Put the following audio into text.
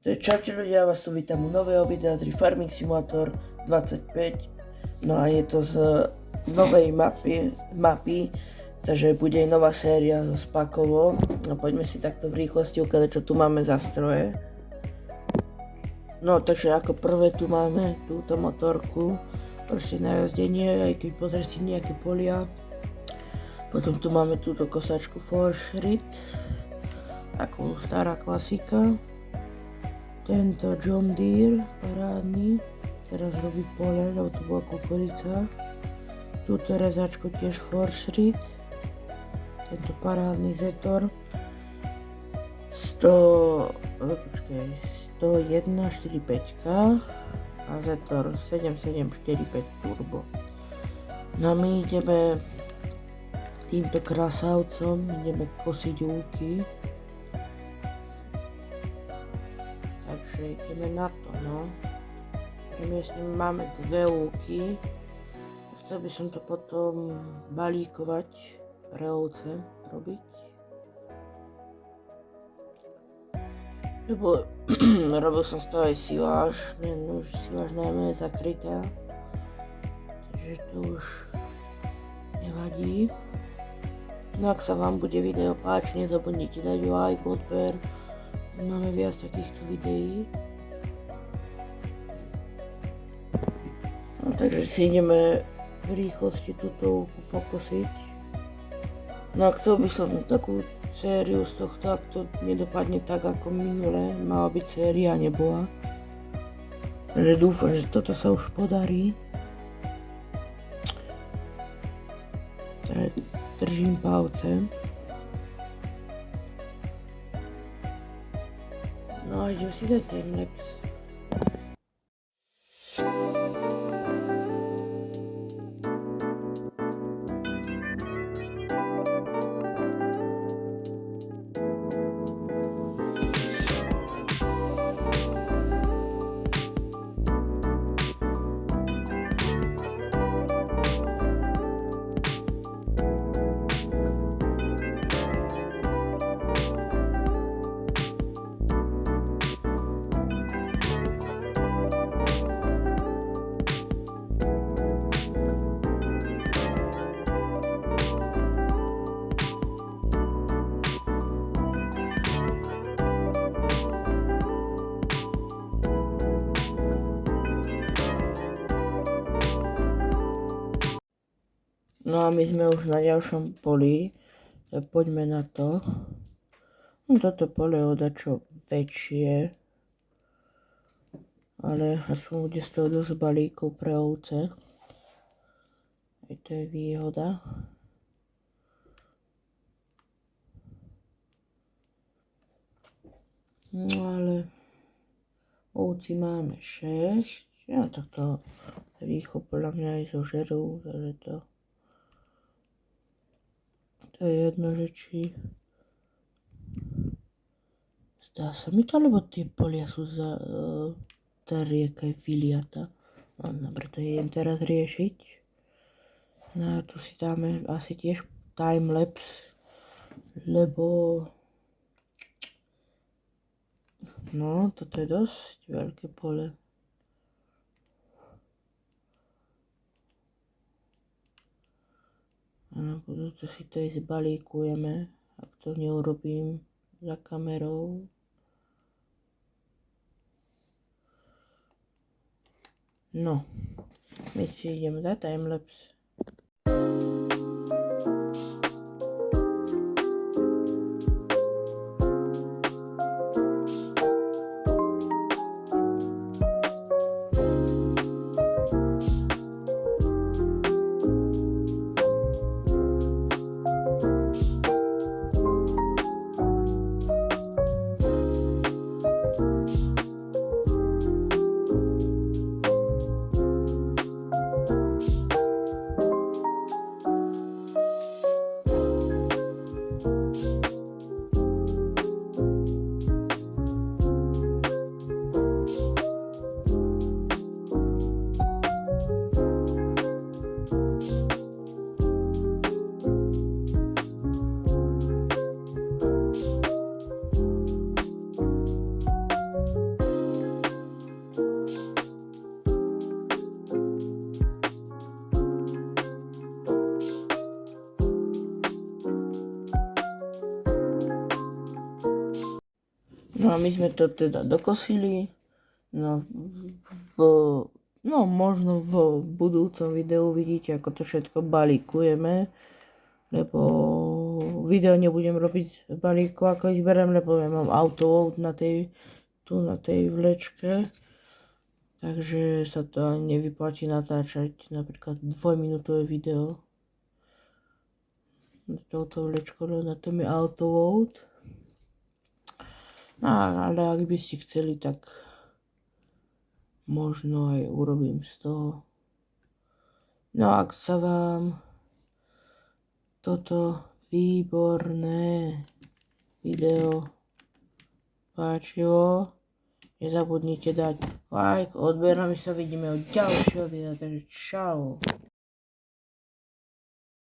Čaute ľudia, vás tu vítam u nového videa z Farming Simulator 25. No a je to z novej mapy, takže bude aj nová séria so Spakovo. No poďme si takto v rýchlosti ukázať, čo tu máme za stroje. No takže ako prvé tu máme túto motorku, proste na jazdenie, aj keď pozrieť si nejaké polia. Potom tu máme túto kosačku Forschritt, takú stará klasika. Tento John Deere, parádny, teraz robí pole, lebo to bola kukurica. Túto rezačku tiež Forschritt, tento parádny Zetor 101.45 a Zetor 7745 Turbo. No my ideme týmto krasavcom, ideme kosiť úky. Takže ideme na to, no. Premiestneme, máme dve úky. Chcel by som to potom balíkovať, pre ovce robiť. Lebo robil som z toho aj siláž, už siláž najmä je zakrytá. Takže to už nevadí. No ak sa vám bude video páčiť, nezabudnite dať like, odber. Máme viac takýchto videí. No takže si ideme v rýchlosti túto úku pokosiť. No a chcel by som takú sériu z tohto, ak to nedopadne tak ako minule, mala byť séria, nebola. Takže dúfam, že toto sa už podarí. Držím palce. No a idem si dať timelapse. No a my sme už na ďalšom poli, tak poďme na to. Toto pole je odačo väčšie, ale aspoň bude z toho dosť balíkov pre ovce. Aj to je výhoda. No ale ovci máme 6, ja tak to rýchlo podľa mňa aj zožerú, takže to je jedno, že či zdá sa mi to, lebo tie polia sú tá rieka je vyliata. No dobre, to idem teraz riešiť. No a tu si dáme asi tiež timelapse, lebo no toto je dosť veľké pole. A na budúce si to aj zbalíkujeme, ak to neurobím za kamerou. No, my si ideme dať timelapse. No a my sme to teda dokosili. No, možno v budúcom videu vidíte, ako to všetko balíkujeme, lebo video nebudem robiť z balíku, ako ich berem, lebo ja mám autoload na tej vlečke, takže sa to ani nevyplatí natáčať napríklad 2-minútové video s touto vlečkou, na tom je autoload. No, ale ak by ste chceli, tak možno aj urobím z toho. No ak sa vám toto výborné video páčilo, nezabudnite dať like, odber a my sa vidíme od ďalšieho videa, takže čau.